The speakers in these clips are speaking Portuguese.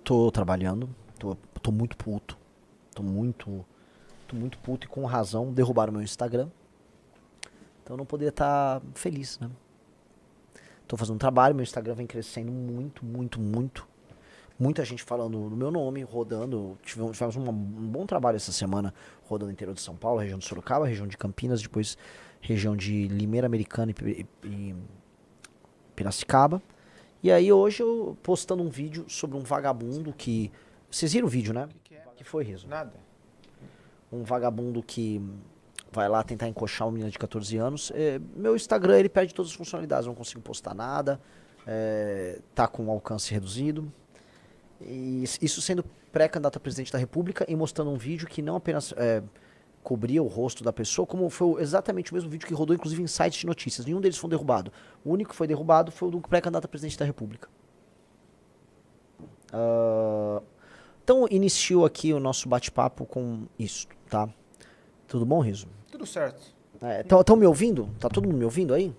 tô trabalhando, tô muito puto. Tô muito puto e com razão. Derrubaram meu Instagram. Então eu não poderia estar feliz, né? Tô fazendo um trabalho, meu Instagram vem crescendo muito. Muita gente falando no meu nome, rodando. Tivemos um bom trabalho essa semana, rodando no interior de São Paulo, região de Sorocaba, região de Campinas, depois região de Limeira Americana e Piracicaba. E aí hoje eu postando um vídeo sobre um vagabundo que... Vocês viram o vídeo, né? Que foi, Riso? Nada. Um vagabundo que vai lá tentar encoxar uma menina de 14 anos. Meu Instagram, ele perde todas as funcionalidades, não consigo postar nada, tá com alcance reduzido. E isso sendo pré-candidato a presidente da República e mostrando um vídeo que não apenas cobria o rosto da pessoa, como foi exatamente o mesmo vídeo que rodou, inclusive, em sites de notícias. Nenhum deles foi derrubado. O único que foi derrubado foi o do pré-candidato a presidente da República. Então, iniciou aqui o nosso bate-papo com isso, tá? Tudo bom, Riso? Tudo certo. Estão me ouvindo? Tá todo mundo me ouvindo aí?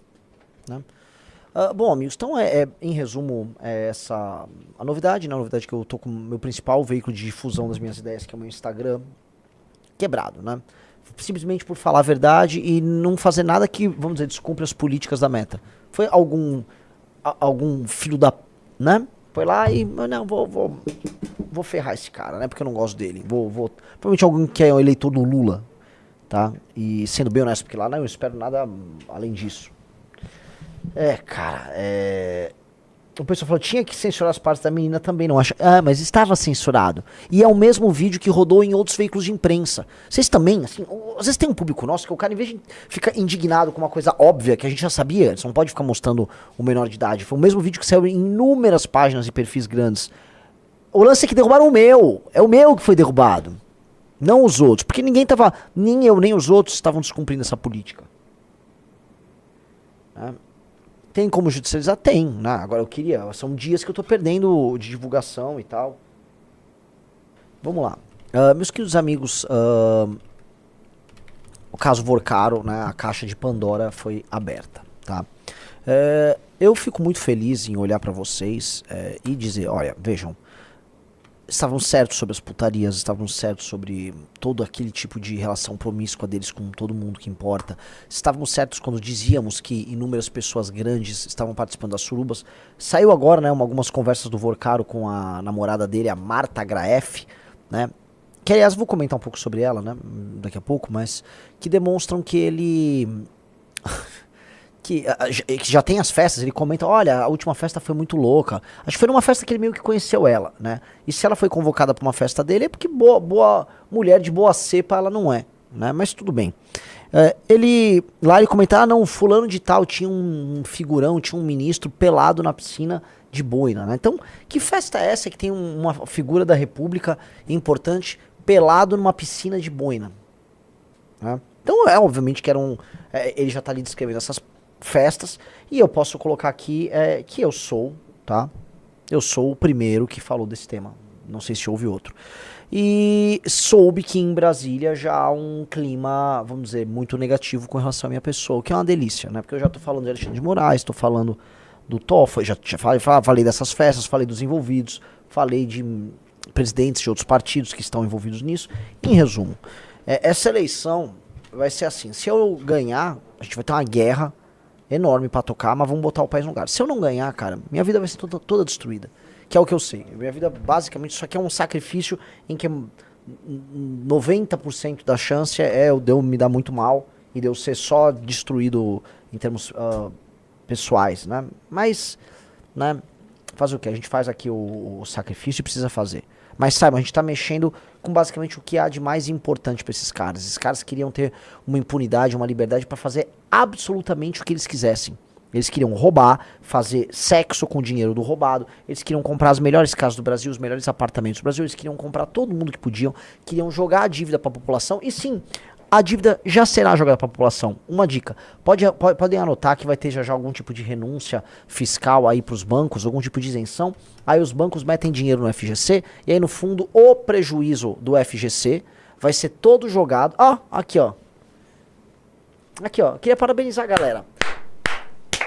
Né? Bom, amigos, então em resumo, essa a novidade, né? A novidade que eu tô com o meu principal veículo de difusão das minhas ideias, que é o meu Instagram, quebrado, né? Simplesmente por falar a verdade e não fazer nada que, vamos dizer, descumpra as políticas da Meta. Foi algum filho da... né? Foi lá e... Não, vou ferrar esse cara, né? Porque eu não gosto dele. Provavelmente alguém que é o eleitor do Lula, tá? E sendo bem honesto, porque lá não espero nada além disso. Cara, o pessoal falou, tinha que censurar as partes da menina também, não acha? Mas estava censurado. E é o mesmo vídeo que rodou em outros veículos de imprensa. Vocês também, assim, às vezes tem um público nosso que o cara, em vez de ficar indignado com uma coisa óbvia, que a gente já sabia, você não pode ficar mostrando o menor de idade. Foi o mesmo vídeo que saiu em inúmeras páginas e perfis grandes. O lance é que derrubaram o meu. É o meu que foi derrubado. Não os outros. Porque ninguém tava, nem eu, nem os outros estavam descumprindo essa política. Tem como judicializar? Tem, né? Agora são dias que eu tô perdendo de divulgação e tal. Vamos lá. Meus queridos amigos, o caso Vorcaro, né? A caixa de Pandora foi aberta, tá? Eu fico muito feliz em olhar pra vocês e dizer, olha, vejam, estavam certos sobre as putarias, estavam certos sobre todo aquele tipo de relação promíscua deles com todo mundo que importa. Estavam certos quando dizíamos que inúmeras pessoas grandes estavam participando das surubas. Saiu agora, né, algumas conversas do Vorcaro com a namorada dele, a Marta Graeff, né? Que, aliás, vou comentar um pouco sobre ela, né, daqui a pouco, mas que demonstram que ele... que já tem as festas, ele comenta, olha, a última festa foi muito louca. Acho que foi numa festa que ele meio que conheceu ela, né? E se ela foi convocada pra uma festa dele, é porque boa mulher de boa cepa ela não é, né? Mas tudo bem. Ele comenta, não, fulano de tal tinha um figurão, tinha um ministro pelado na piscina de boina, né? Então, que festa é essa que tem uma figura da República importante pelado numa piscina de boina? Né? Então, obviamente que ele já tá ali descrevendo essas festas, e eu posso colocar aqui que eu sou, tá? Eu sou o primeiro que falou desse tema. Não sei se houve outro. E soube que em Brasília já há um clima, vamos dizer, muito negativo com relação à minha pessoa, o que é uma delícia, né? Porque eu já tô falando de Alexandre de Moraes, tô falando do Toffoli, já falei dessas festas, falei dos envolvidos, falei de presidentes de outros partidos que estão envolvidos nisso. Em resumo, essa eleição vai ser assim, se eu ganhar, a gente vai ter uma guerra enorme pra tocar, mas vamos botar o país no lugar. Se eu não ganhar, cara, minha vida vai ser toda destruída. Que é o que eu sei. Minha vida, basicamente, isso aqui é um sacrifício em que 90% da chance de eu me dar muito mal e de eu ser só destruído em termos pessoais, né? Mas, né, fazer o que? A gente faz aqui o sacrifício e precisa fazer. Mas saiba, a gente tá mexendo com basicamente o que há de mais importante pra esses caras. Esses caras queriam ter uma impunidade, uma liberdade pra fazer absolutamente o que eles quisessem. Eles queriam roubar, fazer sexo com o dinheiro do roubado, eles queriam comprar as melhores casas do Brasil, os melhores apartamentos do Brasil, eles queriam comprar todo mundo que podiam, queriam jogar a dívida pra população, e sim, a dívida já será jogada para a população. Uma dica, podem anotar que vai ter já algum tipo de renúncia fiscal aí para os bancos, algum tipo de isenção. Aí os bancos metem dinheiro no FGC e aí no fundo o prejuízo do FGC vai ser todo jogado. Aqui ó, queria parabenizar a galera.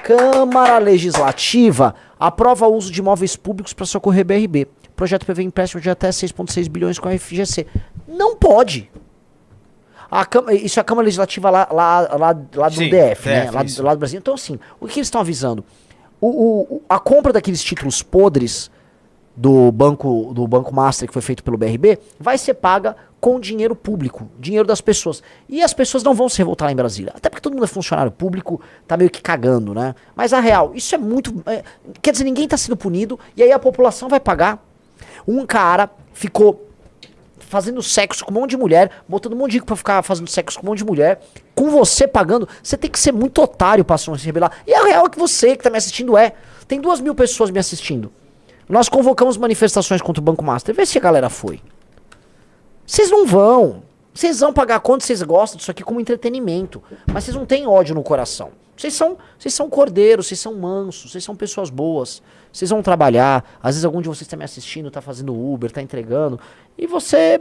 Câmara Legislativa aprova o uso de imóveis públicos para socorrer BRB. projeto prevê empréstimo de até 6,6 bilhões com a FGC. Não pode. Isso é a Câmara Legislativa lá do Sim, DF, né? isso. Lá do Brasil. Então, assim, o que eles estão avisando? A compra daqueles títulos podres do Banco Master que foi feito pelo BRB vai ser paga com dinheiro público, dinheiro das pessoas. E as pessoas não vão se revoltar lá em Brasília. Até porque todo mundo é funcionário público, tá meio que cagando, né? Mas a real, isso é muito... quer dizer, ninguém tá sendo punido e aí a população vai pagar. Um cara ficou fazendo sexo com um monte de mulher, botando um monte de rico pra ficar fazendo sexo com um monte de mulher, com você pagando, você tem que ser muito otário pra não se rebelar. E a real é que você que tá me assistindo tem 2.000 pessoas me assistindo. Nós convocamos manifestações contra o Banco Master, vê se a galera foi. Vocês não vão. Vocês vão pagar conta, vocês gostam disso aqui como entretenimento. Mas vocês não têm ódio no coração. Vocês são cordeiros, vocês são mansos, vocês são pessoas boas. Vocês vão trabalhar. Às vezes algum de vocês está me assistindo, está fazendo Uber, está entregando. E você,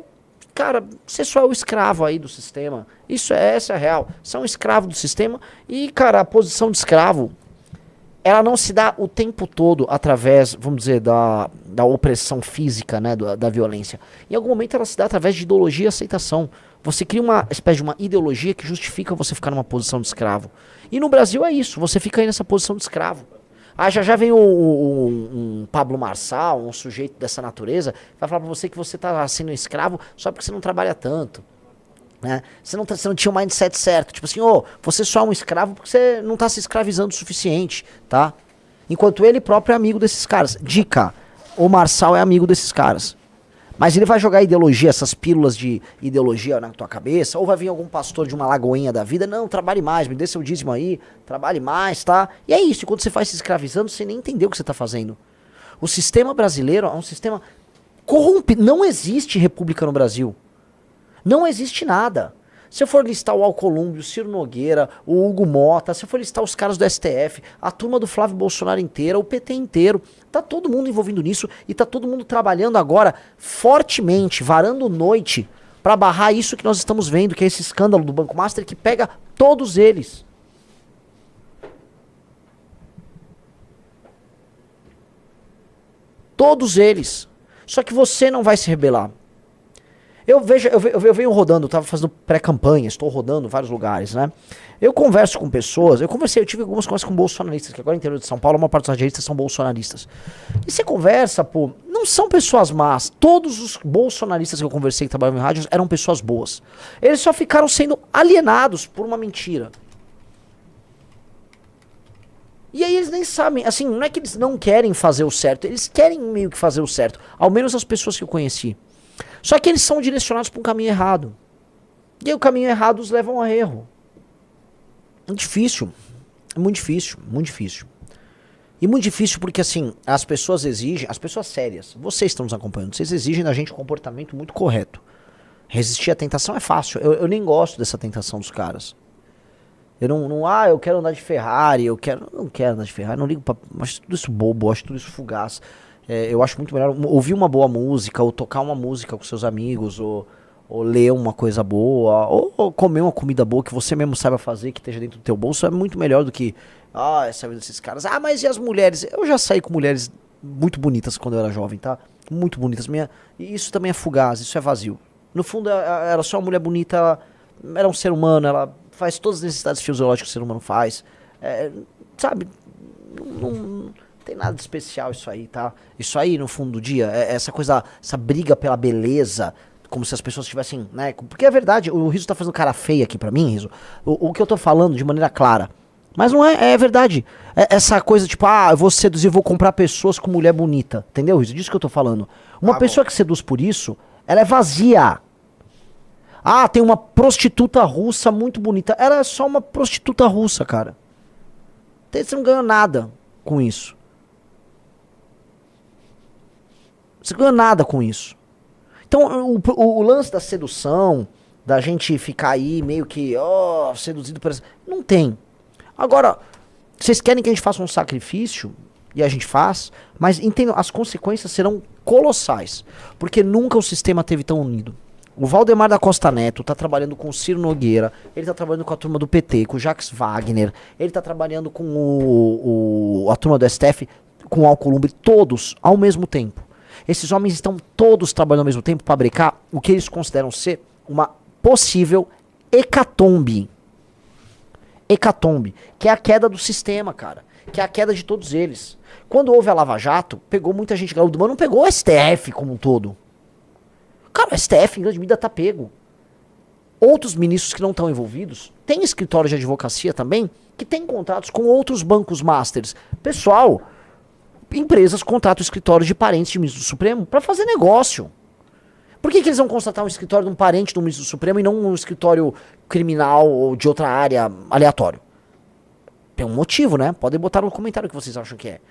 cara, você só é o escravo aí do sistema. Essa é a real. Você é um escravo do sistema. E, cara, a posição de escravo, ela não se dá o tempo todo através, vamos dizer, da opressão física, né, da violência. Em algum momento ela se dá através de ideologia e aceitação. Você cria uma espécie de uma ideologia que justifica você ficar numa posição de escravo. E no Brasil é isso, você fica aí nessa posição de escravo. Ah, já vem um Pablo Marçal, um sujeito dessa natureza, vai falar pra você que você tá sendo escravo só porque você não trabalha tanto. Né? Você não tinha o mindset certo. Tipo assim, você só é um escravo porque você não tá se escravizando o suficiente, tá? Enquanto ele próprio é amigo desses caras. Dica, o Marçal é amigo desses caras. Mas ele vai jogar ideologia, essas pílulas de ideologia na tua cabeça, ou vai vir algum pastor de uma lagoinha da vida, não, trabalhe mais, me dê seu dízimo aí, trabalhe mais, tá? E é isso, enquanto você vai se escravizando, você nem entendeu o que você tá fazendo. O sistema brasileiro é um sistema corrompido. Não existe república no Brasil. Não existe nada. Se eu for listar o Alcolumbre, o Ciro Nogueira, o Hugo Mota, se eu for listar os caras do STF, a turma do Flávio Bolsonaro inteira, o PT inteiro, tá todo mundo envolvido nisso e tá todo mundo trabalhando agora fortemente, varando noite, pra barrar isso que nós estamos vendo, que é esse escândalo do Banco Master que pega todos eles. Todos eles. Só que você não vai se rebelar. Eu venho rodando, eu tava fazendo pré-campanha, estou rodando em vários lugares, né? Eu converso com pessoas, eu tive algumas conversas com bolsonaristas, que agora no interior de São Paulo, uma parte dos radialistas são bolsonaristas. E você conversa, pô, não são pessoas más. Todos os bolsonaristas que eu conversei que trabalhavam em rádios eram pessoas boas. Eles só ficaram sendo alienados por uma mentira. E aí eles nem sabem, assim, não é que eles não querem fazer o certo, eles querem meio que fazer o certo. Ao menos as pessoas que eu conheci. Só que eles são direcionados para um caminho errado. E aí o caminho errado os levam a erro. É difícil. É muito difícil. Muito difícil. E muito difícil porque, assim, as pessoas exigem, as pessoas sérias, vocês estão nos acompanhando, vocês exigem da gente um comportamento muito correto. Resistir à tentação é fácil. Eu nem gosto dessa tentação dos caras. Eu eu quero andar de Ferrari, eu não quero andar de Ferrari, não ligo pra... Acho tudo isso bobo, acho tudo isso fugaz. Eu acho muito melhor ouvir uma boa música, ou tocar uma música com seus amigos, ou ler uma coisa boa, ou comer uma comida boa que você mesmo saiba fazer, que esteja dentro do teu bolso, é muito melhor do que, essa vida desses caras. Mas e as mulheres? Eu já saí com mulheres muito bonitas quando eu era jovem, tá? Muito bonitas. E isso também é fugaz, isso é vazio. No fundo, era só uma mulher bonita, ela era um ser humano, ela faz todas as necessidades fisiológicas que o ser humano faz. Sabe? Não tem nada de especial isso aí, tá? Isso aí, no fundo do dia, essa coisa, essa briga pela beleza, como se as pessoas tivessem, né? Porque é verdade, o Rizzo tá fazendo cara feia aqui pra mim, Rizzo. O que eu tô falando de maneira clara. Mas não é verdade. Essa coisa, tipo, eu vou seduzir, vou comprar pessoas com mulher bonita. Entendeu, Rizzo? Disso que eu tô falando. Uma pessoa que seduz por isso, ela é vazia. Tem uma prostituta russa muito bonita. Ela é só uma prostituta russa, cara. Você não ganha nada com isso. Você não ganha nada com isso. Então, o lance da sedução, da gente ficar aí meio que, seduzido por essa... Não tem. Agora, vocês querem que a gente faça um sacrifício? E a gente faz. Mas entendam, as consequências serão colossais. Porque nunca o sistema teve tão unido. O Valdemar da Costa Neto tá trabalhando com o Ciro Nogueira, ele tá trabalhando com a turma do PT, com o Jacques Wagner, ele tá trabalhando com a turma do STF, com o Alcolumbre, todos ao mesmo tempo. Esses homens estão todos trabalhando ao mesmo tempo para brecar o que eles consideram ser uma possível hecatombe. Hecatombe, que é a queda do sistema, cara. Que é a queda de todos eles. Quando houve a Lava Jato, pegou muita gente gaúda, mas não pegou o STF como um todo. Cara, o STF em grande medida tá pego. Outros ministros que não estão envolvidos, tem escritório de advocacia também, que tem contratos com outros bancos masters. Pessoal, empresas contratam escritórios de parentes de ministro do Supremo para fazer negócio. Por que eles vão constatar um escritório de um parente do ministro do Supremo e não um escritório criminal ou de outra área aleatório? Tem um motivo, né? Podem botar no comentário o que vocês acham que é.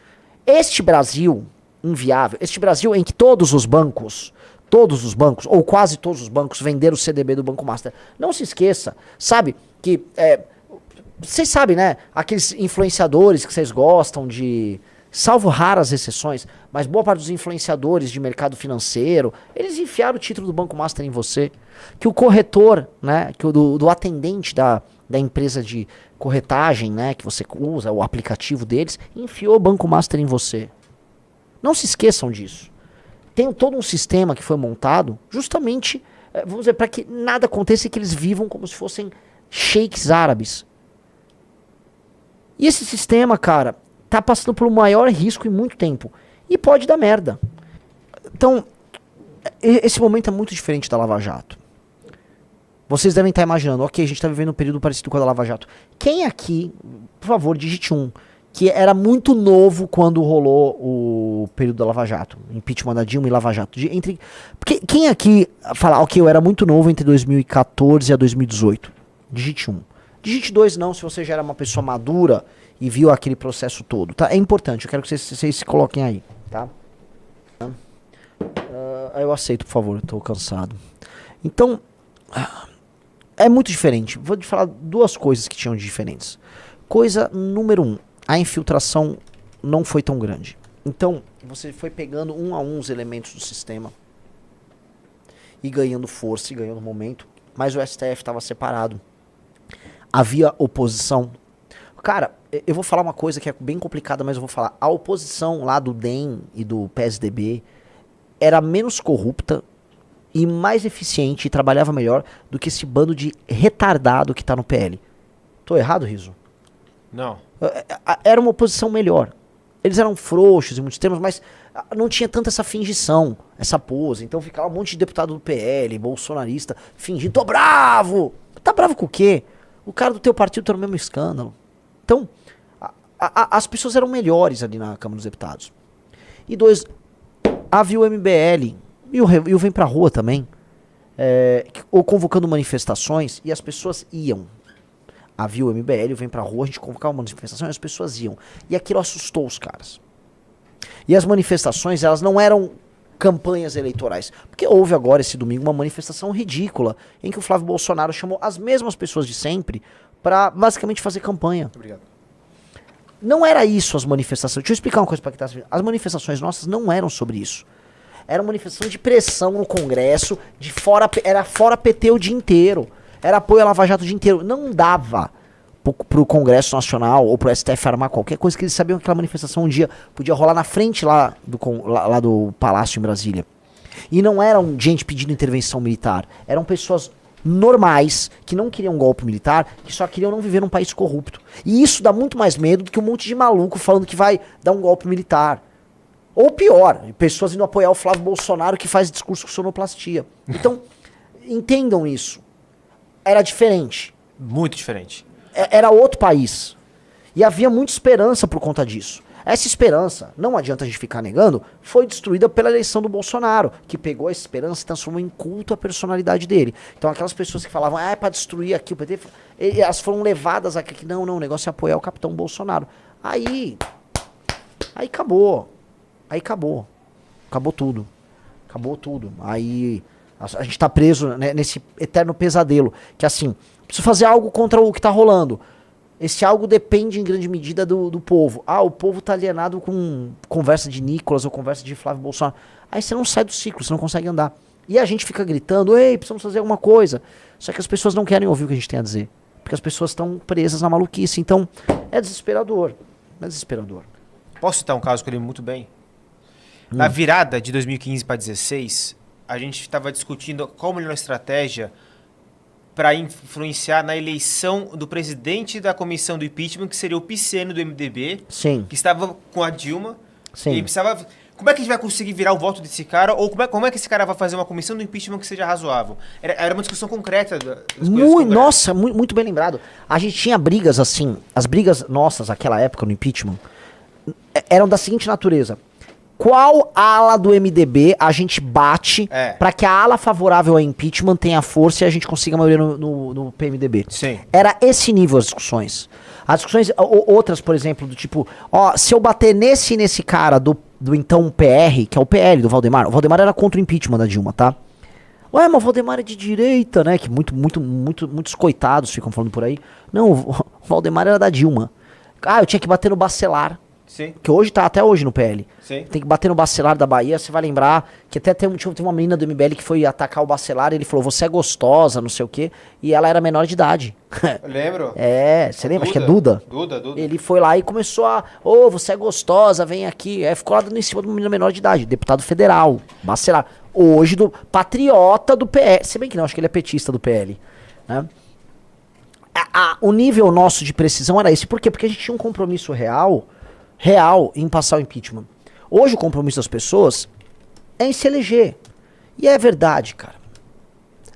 Este Brasil inviável, este Brasil em que todos os bancos, ou quase todos os bancos, venderam o CDB do Banco Master. Não se esqueça, sabe, que, vocês sabem, né, aqueles influenciadores que vocês gostam de, salvo raras exceções, mas boa parte dos influenciadores de mercado financeiro, eles enfiaram o título do Banco Master em você. Que o corretor, né, que do atendente da empresa de corretagem, né, que você usa, o aplicativo deles, enfiou o Banco Master em você. Não se esqueçam disso. Tem todo um sistema que foi montado justamente, vamos dizer, para que nada aconteça e que eles vivam como se fossem sheiks árabes. E esse sistema, cara, tá passando por um maior risco em muito tempo. E pode dar merda. Então, esse momento é muito diferente da Lava Jato. Vocês devem estar imaginando, ok, a gente está vivendo um período parecido com a da Lava Jato. Quem aqui, por favor, digite um, que era muito novo quando rolou o período da Lava Jato, impeachment da Dilma e Lava Jato. Quem aqui fala, ok, eu era muito novo entre 2014 e 2018? Digite um. Digite dois não, se você já era uma pessoa madura e viu aquele processo todo, tá? É importante, eu quero que vocês se coloquem aí, tá? Eu aceito, por favor, eu tô cansado. Então, é muito diferente. Vou te falar duas coisas que tinham de diferentes. Coisa número 1. A infiltração não foi tão grande. Então, você foi pegando um a um os elementos do sistema e ganhando força e ganhando momento, mas o STF estava separado. Havia oposição. Cara, eu vou falar uma coisa que é bem complicada, mas eu vou falar. A oposição lá do DEM e do PSDB era menos corrupta e mais eficiente e trabalhava melhor do que esse bando de retardado que tá no PL. Tô errado, Riso? Não. Era uma oposição melhor. Eles eram frouxos em muitos termos, mas não tinha tanta essa fingição, essa pose. Então ficava um monte de deputado do PL, bolsonarista, fingindo, tô bravo! Tá bravo com o quê? O cara do teu partido tá no mesmo escândalo. Então, as pessoas eram melhores ali na Câmara dos Deputados. E dois, havia o MBL, e o Vem Pra Rua também, ou convocando manifestações, e as pessoas iam. Havia o MBL, o Vem Pra Rua, a gente convocava uma manifestação e as pessoas iam. E aquilo assustou os caras. E as manifestações, elas não eram campanhas eleitorais. Porque houve agora, esse domingo, uma manifestação ridícula, em que o Flávio Bolsonaro chamou as mesmas pessoas de sempre para basicamente fazer campanha. Obrigado. Não era isso as manifestações. Deixa eu explicar uma coisa para quem tá assistindo. As manifestações nossas não eram sobre isso. Era uma manifestação de pressão no Congresso, era fora PT o dia inteiro. Era apoio à Lava Jato o dia inteiro. Não dava pro Congresso Nacional ou pro STF armar qualquer coisa, que eles sabiam que aquela manifestação um dia podia rolar na frente lá do Palácio em Brasília. E não eram gente pedindo intervenção militar. Eram pessoas normais, que não queriam um golpe militar, que só queriam não viver num país corrupto. E isso dá muito mais medo do que um monte de maluco falando que vai dar um golpe militar. Ou pior, pessoas indo apoiar o Flávio Bolsonaro que faz discurso com sonoplastia. Então, entendam isso. Era diferente. Muito diferente. Era outro país. E havia muita esperança por conta disso. Essa esperança, não adianta a gente ficar negando, foi destruída pela eleição do Bolsonaro, que pegou a esperança e transformou em culto a personalidade dele. Então aquelas pessoas que falavam, é pra destruir aqui o PT, elas foram levadas a que não, o negócio é apoiar o capitão Bolsonaro. Aí acabou. Aí acabou. Acabou tudo. Acabou tudo. Aí a gente tá preso, né, nesse eterno pesadelo. Que assim, preciso fazer algo contra o que tá rolando. Esse algo depende em grande medida do povo. Ah, o povo tá alienado com conversa de Nicolas ou conversa de Flávio Bolsonaro. Aí você não sai do ciclo, você não consegue andar. E a gente fica gritando, ei, precisamos fazer alguma coisa. Só que as pessoas não querem ouvir o que a gente tem a dizer. Porque as pessoas estão presas na maluquice. Então, é desesperador. É desesperador. Posso citar um caso que eu lembro muito bem? Na virada de 2015 para 2016, a gente estava discutindo qual a melhor estratégia para influenciar na eleição do presidente da comissão do impeachment, que seria o Piceno do MDB, Sim. que estava com a Dilma. Sim. E precisava... Como é que a gente vai conseguir virar o voto desse cara? Ou como é que esse cara vai fazer uma comissão do impeachment que seja razoável? Era uma discussão concreta. Nossa, muito bem lembrado. A gente tinha brigas assim, as brigas nossas naquela época no impeachment eram da seguinte natureza. Qual ala do MDB a gente bate pra que a ala favorável ao impeachment tenha força e a gente consiga a maioria no PMDB? Sim. Era esse nível as discussões. As discussões, outras, por exemplo, do tipo, ó, se eu bater nesse cara do então PR, que é o PL do Valdemar, o Valdemar era contra o impeachment da Dilma, tá? Ué, mas o Valdemar é de direita, né? Que muitos coitados ficam falando por aí. Não, o Valdemar era da Dilma. Ah, eu tinha que bater no Bacelar. Sim. Que hoje tá até hoje no PL. Sim. Tem que bater no Bacelar da Bahia, você vai lembrar que até tem uma menina do MBL que foi atacar o Bacelar e ele falou, você é gostosa, não sei o quê, e ela era menor de idade. Eu lembro. É, você lembra? Acho que é Duda. Duda. Ele foi lá e começou a, você é gostosa, vem aqui. Aí ficou lá dando em cima de uma menina menor de idade, deputado federal, Bacelar. Hoje do patriota do PL, se bem que não, acho que ele é petista do PL, né? O nível nosso de precisão era esse. Por quê? Porque a gente tinha um compromisso real em passar o impeachment. Hoje o compromisso das pessoas é em se eleger. E é verdade, cara.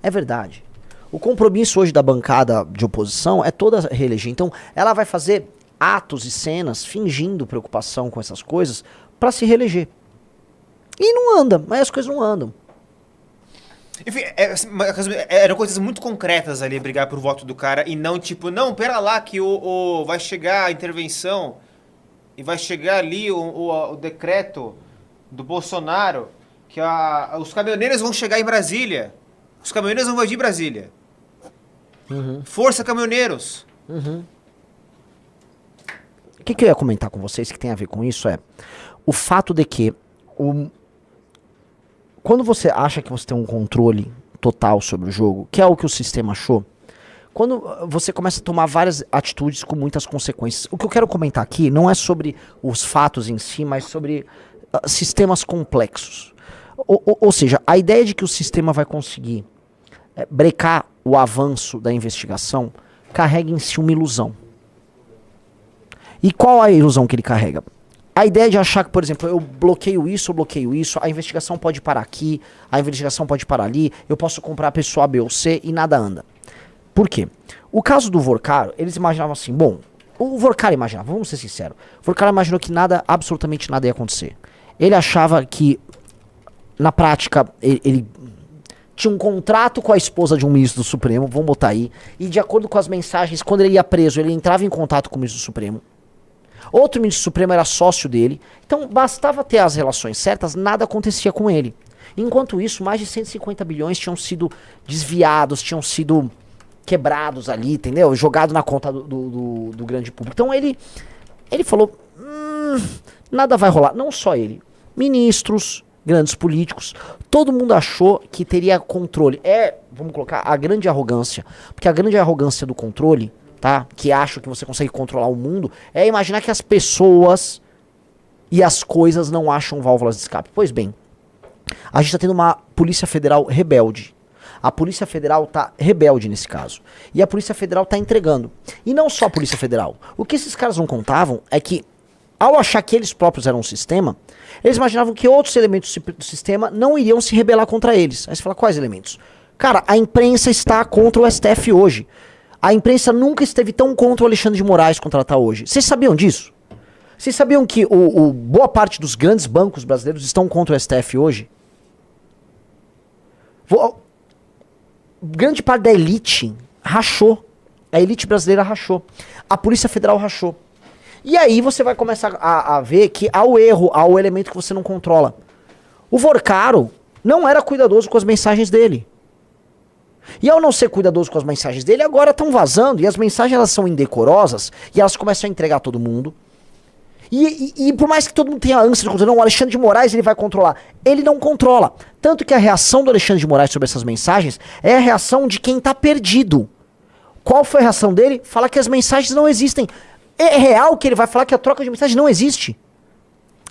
É verdade. O compromisso hoje da bancada de oposição é toda reeleger. Então, ela vai fazer atos e cenas fingindo preocupação com essas coisas pra se reeleger. E não anda, mas as coisas não andam. Enfim, eram coisas muito concretas ali, brigar por voto do cara, e não tipo, não, pera lá que vai chegar a intervenção e vai chegar ali o decreto do Bolsonaro que os caminhoneiros vão chegar em Brasília. Os caminhoneiros vão invadir Brasília. Uhum. Força, caminhoneiros! Uhum. O que eu ia comentar com vocês que tem a ver com isso é o fato de que quando você acha que você tem um controle total sobre o jogo, que é o que o sistema achou, quando você começa a tomar várias atitudes com muitas consequências. O que eu quero comentar aqui não é sobre os fatos em si, mas sobre sistemas complexos. Ou seja, a ideia de que o sistema vai conseguir brecar o avanço da investigação carrega em si uma ilusão. E qual a ilusão que ele carrega? A ideia de achar que, por exemplo, eu bloqueio isso, a investigação pode parar aqui, a investigação pode parar ali, eu posso comprar a pessoa A, B ou C e nada anda. Por quê? O caso do Vorcaro, eles imaginavam assim, bom, o Vorcaro imaginava, vamos ser sinceros, o Vorcaro imaginou que absolutamente nada ia acontecer. Ele achava que, na prática, ele tinha um contrato com a esposa de um ministro do Supremo, vamos botar aí, e de acordo com as mensagens, quando ele ia preso, ele entrava em contato com o ministro do Supremo. Outro ministro do Supremo era sócio dele, então bastava ter as relações certas, nada acontecia com ele. Enquanto isso, mais de 150 bilhões tinham sido desviados, tinham sido quebrados ali, entendeu? Jogado na conta do grande público. Então ele falou, nada vai rolar. Não só ele, ministros, grandes políticos, todo mundo achou que teria controle. Vamos colocar, a grande arrogância. Porque a grande arrogância do controle, tá? Que acha que você consegue controlar o mundo, é imaginar que as pessoas e as coisas não acham válvulas de escape. Pois bem, a gente tá tendo uma Polícia Federal rebelde. A Polícia Federal tá rebelde nesse caso. E a Polícia Federal tá entregando. E não só a Polícia Federal. O que esses caras não contavam é que, ao achar que eles próprios eram um sistema, eles imaginavam que outros elementos do sistema não iriam se rebelar contra eles. Aí você fala, quais elementos? Cara, a imprensa está contra o STF hoje. A imprensa nunca esteve tão contra o Alexandre de Moraes quanto ela está hoje. Vocês sabiam disso? Vocês sabiam que boa parte dos grandes bancos brasileiros estão contra o STF hoje? Grande parte da elite rachou. A elite brasileira rachou. A Polícia Federal rachou. E aí você vai começar a ver que há o erro, há o elemento que você não controla. O Vorcaro não era cuidadoso com as mensagens dele. E ao não ser cuidadoso com as mensagens dele, agora estão vazando. E as mensagens elas são indecorosas. E elas começam a entregar a todo mundo. E por mais que todo mundo tenha ânsia de controlar, não, o Alexandre de Moraes ele vai controlar. Ele não controla. Tanto que a reação do Alexandre de Moraes sobre essas mensagens é a reação de quem está perdido. Qual foi a reação dele? Falar que as mensagens não existem. É real que ele vai falar que a troca de mensagens não existe.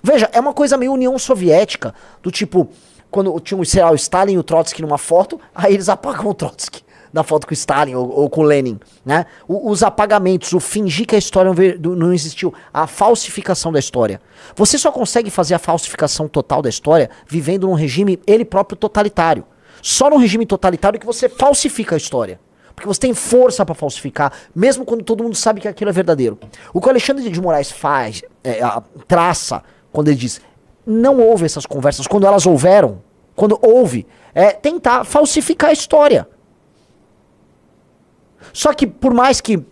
Veja, é uma coisa meio União Soviética, do tipo, quando tinha sei lá, o Stalin e o Trotsky numa foto, aí eles apagam o Trotsky na foto com o Stalin ou com o Lenin, né? Os apagamentos, o fingir que a história não existiu, a falsificação da história. Você só consegue fazer a falsificação total da história vivendo num regime, ele próprio, totalitário. Só num regime totalitário que você falsifica a história. Porque você tem força pra falsificar, mesmo quando todo mundo sabe que aquilo é verdadeiro. O que o Alexandre de Moraes faz, traça, quando ele diz, não houve essas conversas, quando elas houveram, quando houve, é tentar falsificar a história. Só que por mais que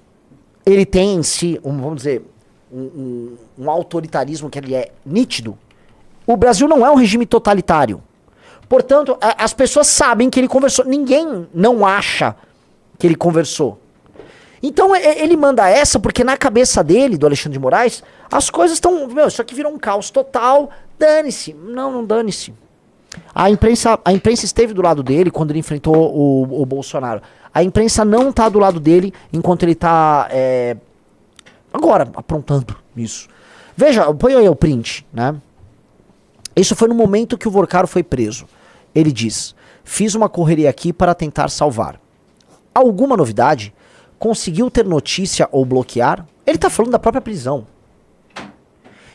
ele tenha em si, vamos dizer, um autoritarismo que ele é nítido, o Brasil não é um regime totalitário. Portanto, as pessoas sabem que ele conversou. Ninguém não acha que ele conversou. Então ele manda essa porque na cabeça dele, do Alexandre de Moraes, as coisas estão... Meu, isso aqui virou um caos total. Dane-se. Não dane-se. A imprensa esteve do lado dele quando ele enfrentou o Bolsonaro. A imprensa não tá do lado dele enquanto ele tá agora aprontando isso. Veja, põe aí o print, né? Isso foi no momento que o Vorcaro foi preso. Ele diz, fiz uma correria aqui para tentar salvar. Alguma novidade? Conseguiu ter notícia ou bloquear? Ele tá falando da própria prisão.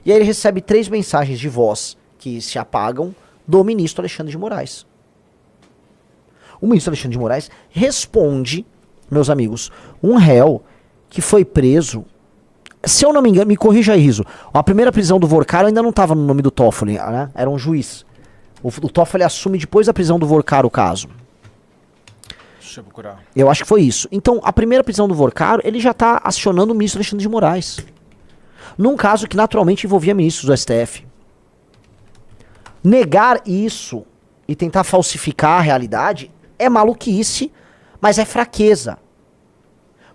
E aí ele recebe 3 mensagens de voz que se apagam do ministro Alexandre de Moraes. O ministro Alexandre de Moraes responde, meus amigos, um réu que foi preso, se eu não me engano, me corrija aí, Riso, a primeira prisão do Vorcaro ainda não estava no nome do Toffoli, né? Era um juiz. O Toffoli assume depois da prisão do Vorcaro o caso. Deixa eu procurar. Eu acho que foi isso. Então, a primeira prisão do Vorcaro, ele já está acionando o ministro Alexandre de Moraes. Num caso que naturalmente envolvia ministros do STF. Negar isso e tentar falsificar a realidade é maluquice, mas é fraqueza.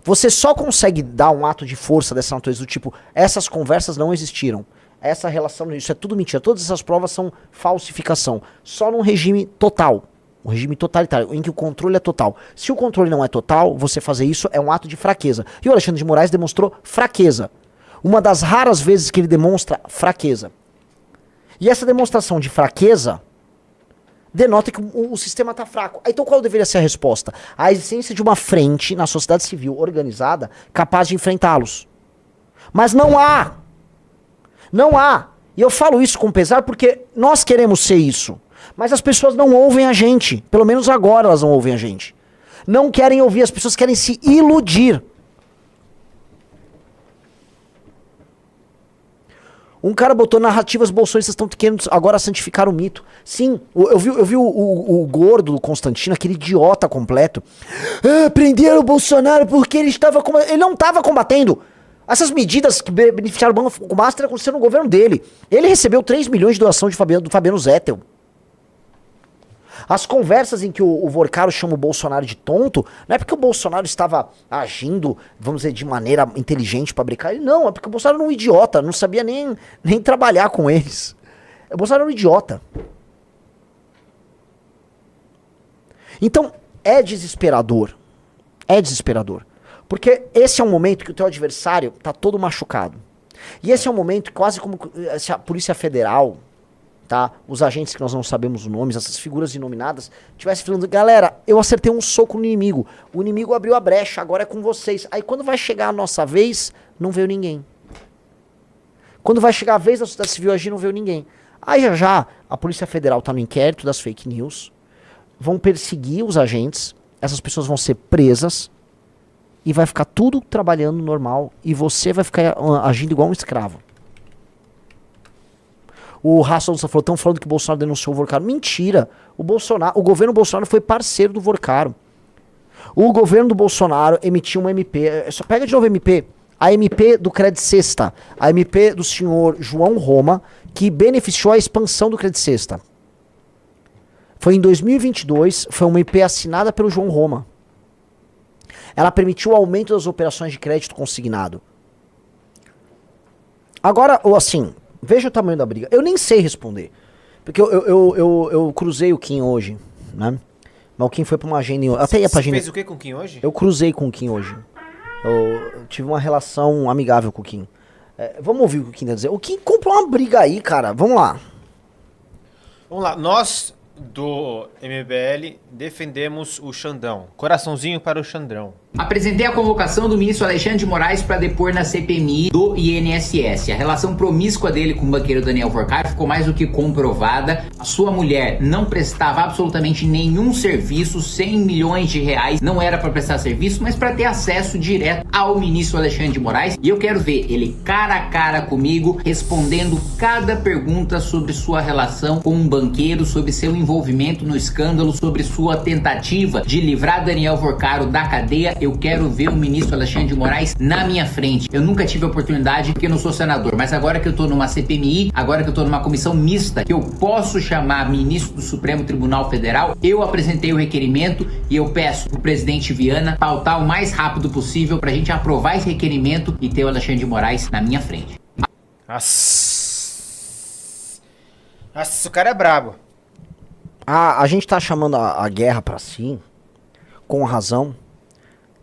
Você só consegue dar um ato de força dessa natureza, do tipo, essas conversas não existiram. Essa relação, isso é tudo mentira. Todas essas provas são falsificação. Só num regime total. Um regime totalitário, em que o controle é total. Se o controle não é total, você fazer isso é um ato de fraqueza. E o Alexandre de Moraes demonstrou fraqueza. Uma das raras vezes que ele demonstra fraqueza. E essa demonstração de fraqueza denota que o sistema está fraco. Então qual deveria ser a resposta? A existência de uma frente na sociedade civil organizada capaz de enfrentá-los. Mas não há. Não há. E eu falo isso com pesar porque nós queremos ser isso. Mas as pessoas não ouvem a gente. Pelo menos agora elas não ouvem a gente. Não querem ouvir, as pessoas querem se iludir. Um cara botou narrativas bolsonistas estão querendo agora santificar o mito. Sim, eu vi o gordo do Constantino, aquele idiota completo. Prenderam o Bolsonaro porque ele estava combatendo. Ele não estava combatendo. Essas medidas que beneficiaram o Banco Master aconteceram no governo dele. Ele recebeu 3 milhões de doação do Fabiano Zettel. As conversas em que o Vorcaro chama o Bolsonaro de tonto, não é porque o Bolsonaro estava agindo, vamos dizer, de maneira inteligente para brincar ele, não, é porque o Bolsonaro era um idiota, não sabia nem trabalhar com eles. O Bolsonaro era um idiota. Então, é desesperador. É desesperador. Porque esse é um momento que o teu adversário tá todo machucado. E esse é um momento quase como se a Polícia Federal, tá? Os agentes que nós não sabemos os nomes, essas figuras inominadas, estivessem falando, galera, eu acertei um soco no inimigo. O inimigo abriu a brecha, agora é com vocês. Aí quando vai chegar a nossa vez, não veio ninguém. Quando vai chegar a vez da sociedade civil agir, não veio ninguém. Aí já a Polícia Federal tá no inquérito das fake news, vão perseguir os agentes, essas pessoas vão ser presas, e vai ficar tudo trabalhando normal, e você vai ficar agindo igual um escravo. O Ração falou, estão falando que o Bolsonaro denunciou o Vorcaro. Mentira. O governo Bolsonaro foi parceiro do Vorcaro. O governo do Bolsonaro emitiu uma MP. Só pega de novo a MP. A MP do Credit Sexta. A MP do senhor João Roma, que beneficiou a expansão do Credit Sexta. Foi em 2022, foi uma MP assinada pelo João Roma. Ela permitiu o aumento das operações de crédito consignado. Agora, assim, veja o tamanho da briga. Eu nem sei responder. Porque eu cruzei o Kim hoje, né? Mas o Kim foi pra uma agenda... Até ia pra agenda... Você fez o que com o Kim hoje? Eu cruzei com o Kim hoje. Eu tive uma relação amigável com o Kim. Vamos ouvir o que o Kim tem a dizer. O Kim comprou uma briga aí, cara. Vamos lá. Vamos lá, nós do MBL defendemos o Xandão. Coraçãozinho para o Xandão. Apresentei a convocação do ministro Alexandre de Moraes para depor na CPMI do INSS. A relação promíscua dele com o banqueiro Daniel Forcade ficou mais do que comprovada. A sua mulher não prestava absolutamente nenhum serviço, 100 milhões de reais, não era para prestar serviço, mas para ter acesso direto ao ministro Alexandre de Moraes. E eu quero ver ele cara a cara comigo, respondendo cada pergunta sobre sua relação com um banqueiro, sobre seu envolvimento no escândalo, sobre sua tentativa de livrar Daniel Forcade da cadeia. Eu quero ver o ministro Alexandre de Moraes na minha frente. Eu nunca tive a oportunidade porque eu não sou senador, mas agora que eu tô numa CPMI, agora que eu tô numa comissão mista, que eu posso chamar ministro do Supremo Tribunal Federal, eu apresentei o requerimento e eu peço pro presidente Viana pautar o mais rápido possível pra gente aprovar esse requerimento e ter o Alexandre de Moraes na minha frente. Nossa, o cara é brabo. A gente tá chamando a guerra pra si, com razão,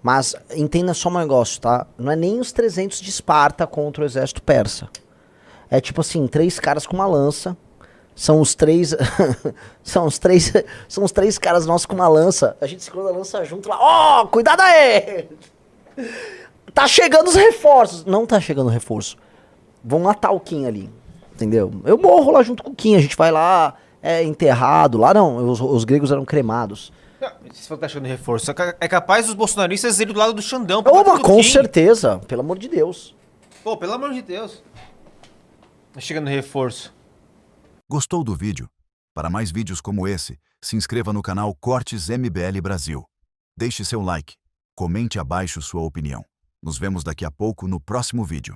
mas entenda só um negócio, tá? Não é nem os 300 de Esparta contra o exército persa. É tipo assim, 3 caras com uma lança, são os 3 são os três caras nossos com uma lança, a gente segura a lança junto lá, ó, cuidado aí! Tá chegando os reforços. Não tá chegando reforço. Vão matar o Kim ali, entendeu? Eu morro lá junto com o Kim, a gente vai lá, enterrado, lá não, os gregos eram cremados. Se for tá achando reforço, é capaz os bolsonaristas irem do lado do Xandão. Oba, com certeza, pelo amor de Deus. Pô, pelo amor de Deus. Tá chegando reforço. Gostou do vídeo? Para mais vídeos como esse, se inscreva no canal Cortes MBL Brasil. Deixe seu like, comente abaixo sua opinião. Nos vemos daqui a pouco no próximo vídeo.